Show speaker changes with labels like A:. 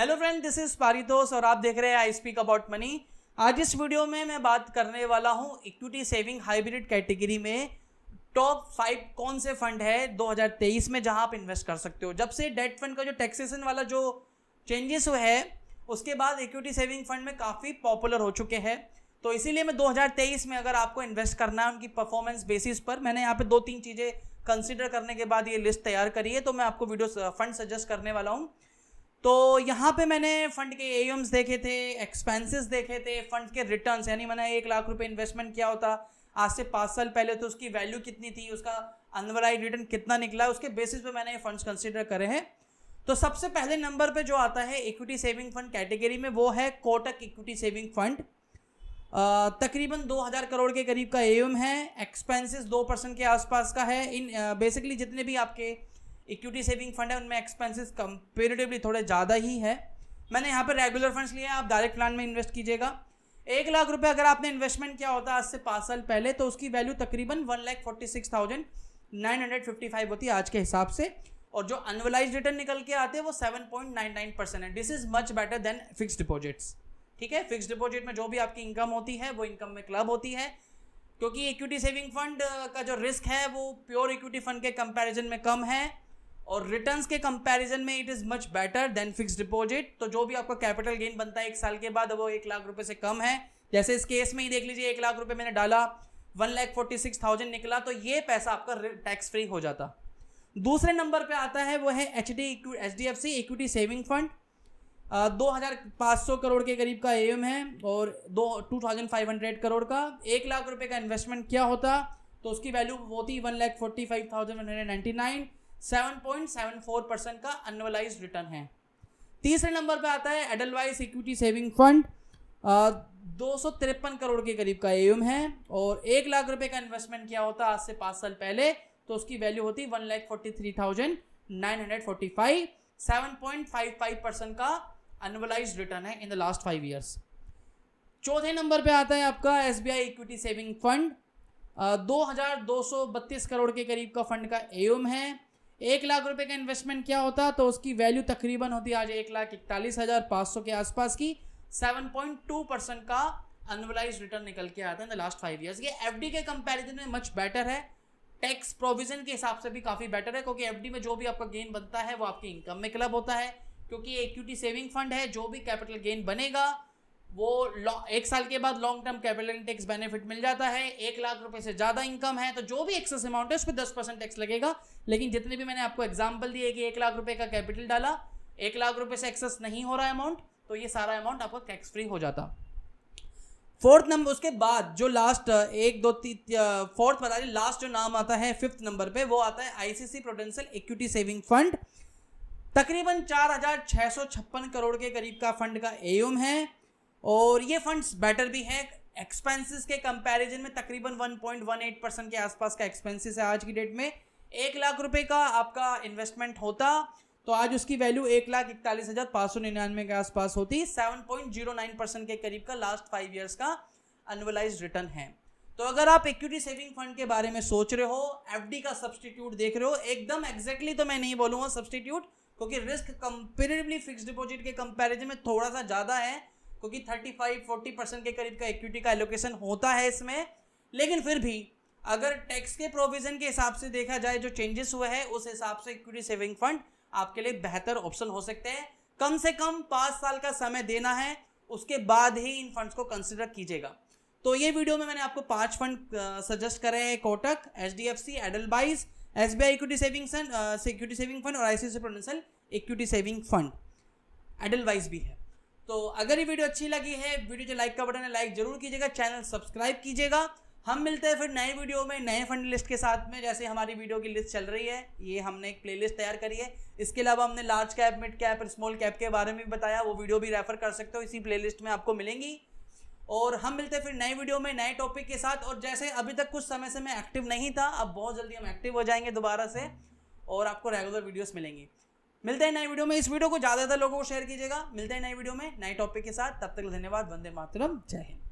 A: Hello friend, this is Paritosh और आप देख रहे हैं आई स्पीक अबाउट मनी। आज इस वीडियो में मैं बात करने वाला हूं इक्विटी सेविंग हाइब्रिड कैटेगरी में टॉप 5 कौन से फंड है 2023 में जहां आप इन्वेस्ट कर सकते हो। जब से डेट फंड का जो टैक्सेशन वाला जो चेंजेस हुए है उसके बाद इक्विटी सेविंग फंड में काफ़ी पॉपुलर हो चुके हैं। तो इसीलिए मैं 2023 में अगर आपको इन्वेस्ट करना है उनकी परफॉर्मेंस बेसिस पर, मैंने यहाँ पे 2-3 चीज़ें कंसिडर करने के बाद ये लिस्ट तैयार करी है। तो मैं आपको वीडियो फंड सजेस्ट करने वाला हूँ। तो यहाँ पे मैंने फंड के एयूम्स देखे थे, एक्सपेंसेस देखे थे, फंड के रिटर्न्स, यानी मैंने 1 लाख रुपए इन्वेस्टमेंट किया होता आज से 5 साल पहले तो उसकी वैल्यू कितनी थी, उसका अनवलाइज रिटर्न कितना निकला, उसके बेसिस पे मैंने ये फंड्स कंसिडर करे हैं। तो सबसे पहले नंबर पे जो आता है इक्विटी सेविंग फंड कैटेगरी में वो है कोटक इक्विटी सेविंग फंड। तकरीबन 2000 करोड़ के करीब का एयूम है, एक्सपेंसेस 2% के आसपास का है। इन बेसिकली जितने भी आपके इक्विटी सेविंग फंड है उनमें एक्सपेंसेस कंपेरेटिवली थोड़े ज़्यादा ही है। मैंने यहाँ पर रेगुलर फंड्स लिए हैं, आप डायरेक्ट प्लान में इन्वेस्ट कीजिएगा। 1 लाख रुपए अगर आपने इन्वेस्टमेंट किया होता आज से 5 साल पहले तो उसकी वैल्यू तकरीबन 1,46,955 होती है आज के हिसाब से, और जो अनवलाइज रिटर्न निकल के आते हैं वो 7.99% है। This is much better than fix deposits. ठीक है, फिक्स डिपॉजिट में जो भी आपकी इनकम होती है वो इनकम में क्लब होती है, क्योंकि इक्विटी सेविंग फंड का जो रिस्क है वो प्योर इक्विटी फंड के कंपैरिजन में कम है और रिटर्न्स के कंपैरिजन में it is much better than fix deposit. तो जो भी आपका कैपिटल गेन बनता है 1 साल के बाद वो 1 लाख रुपए से कम है। जैसे इस केस में ही देख लीजिए, 1 लाख रुपए मैंने डाला, 1,46,000 निकला, तो ये पैसा आपका टैक्स फ्री हो जाता। दूसरे नंबर पे आता है वो है HDFC equity saving fund. 2,500 crore के करीब का एयूम है और 2,500 करोड़ का। 1 लाख रुपए का इन्वेस्टमेंट किया होता तो उसकी वैल्यू होती 1,45,199, 7.74% का एनुअलाइज्ड रिटर्न है। तीसरे नंबर पे आता है Edelweiss equity saving fund. 253 crore के करीब का एयूम है और 1 लाख रुपए का इन्वेस्टमेंट किया होता आज से 5 साल पहले तो उसकी वैल्यू होती 1,43,945, 7.55% का एनुअलाइज्ड रिटर्न है इन द लास्ट 5 ईयर्स। चौथे नंबर पे आता है आपका SBI equity saving fund. 2,232 crore के करीब का फंड का एयूम है। 1 लाख रुपए का इन्वेस्टमेंट किया होता तो उसकी वैल्यू तकरीबन होती आज 1,41,500 के आसपास की, 7.2% का एनुअलाइज्ड रिटर्न निकल के आता है इन द लास्ट 5 ईयर्स। ये FD के कंपैरिजन में मच बेटर है, टैक्स प्रोविजन के हिसाब से भी काफ़ी बेटर है, क्योंकि FD में जो भी आपका गेन बनता है वो आपकी इनकम में क्लब होता है। क्योंकि ये इक्विटी सेविंग फंड है, जो भी कैपिटल गेन बनेगा वो 1 साल के बाद long term capital tax benefit मिल जाता है। 1 लाख रुपए से ज़्यादा इनकम है तो जो भी एक्सेस अमाउंट है उस पर 10% टैक्स लगेगा। लेकिन जितने भी मैंने आपको एग्जांपल दिए कि 1 लाख रुपए का कैपिटल डाला, 1 लाख रुपए से एक्सेस नहीं हो रहा है अमाउंट, तो ये सारा अमाउंट आपका टैक्स फ्री हो जाता। फोर्थ नंबर, उसके बाद जो लास्ट 1 2 3 फोर्थ बता दें, लास्ट जो नाम आता है 5th नंबर पे वो आता है ICICI prudential equity saving fund. तकरीबन 4,656 करोड़ के करीब का फंड का एयूम है और ये फंड्स बेटर भी है। एक्सपेंसेस के कंपैरिजन में तकरीबन 1.18% के आसपास का एक्सपेंसेस है आज की डेट में। 1 लाख रुपए का आपका इन्वेस्टमेंट होता तो आज उसकी वैल्यू 1,41,599 के आसपास होती, 7.09% के करीब का लास्ट 5 ईयर्स का एनुअलाइज्ड रिटर्न है। तो अगर आप इक्विटी सेविंग फंड के बारे में सोच रहे हो, FD का सब्सटीट्यूट देख रहे हो, एकदम एग्जैक्टली तो मैं नहीं बोलूँगा सब्सटीट्यूट, क्योंकि रिस्क कंपेरेटिवली फिक्स डिपॉजिट के कंपैरिजन में थोड़ा सा ज़्यादा है, क्योंकि 35-40% के करीब का इक्विटी का एलोकेशन होता है इसमें। लेकिन फिर भी अगर टैक्स के प्रोविजन के हिसाब से देखा जाए, जो चेंजेस हुए हैं उस हिसाब से इक्विटी सेविंग फंड आपके लिए बेहतर ऑप्शन हो सकते हैं। कम से कम 5 साल का समय देना है, उसके बाद ही इन फंड्स को कंसिडर कीजिएगा। तो ये वीडियो में मैंने आपको 5 फंड सजेस्ट करे हैं, Kotak, HDFC, Edelweiss, SBI equity saving fund और ICICI prudential equity saving fund. Edelweiss भी है। तो अगर ये वीडियो अच्छी लगी है, वीडियो जो लाइक का बटन है लाइक जरूर कीजिएगा, चैनल सब्सक्राइब कीजिएगा। हम मिलते हैं फिर नए वीडियो में नए फंड लिस्ट के साथ में। जैसे हमारी वीडियो की लिस्ट चल रही है, ये हमने एक प्लेलिस्ट तैयार करी है। इसके अलावा हमने लार्ज कैप, मिड कैप और स्मॉल कैप के बारे में भी बताया, वो वीडियो भी रेफर कर सकते हो, इसी प्लेलिस्ट में आपको मिलेंगी। और हम मिलते हैं फिर नए वीडियो में नए टॉपिक के साथ। और जैसे अभी तक कुछ समय से मैं एक्टिव नहीं था, अब बहुत जल्दी हम एक्टिव हो जाएंगे दोबारा से और आपको रेगुलर वीडियोस मिलेंगी। मिलते हैं नए वीडियो में। इस वीडियो को ज़्यादा लोगों को शेयर कीजिएगा। मिलते हैं नए वीडियो में नए टॉपिक के साथ। तब तक धन्यवाद। वंदे मातरम। जय हिंद।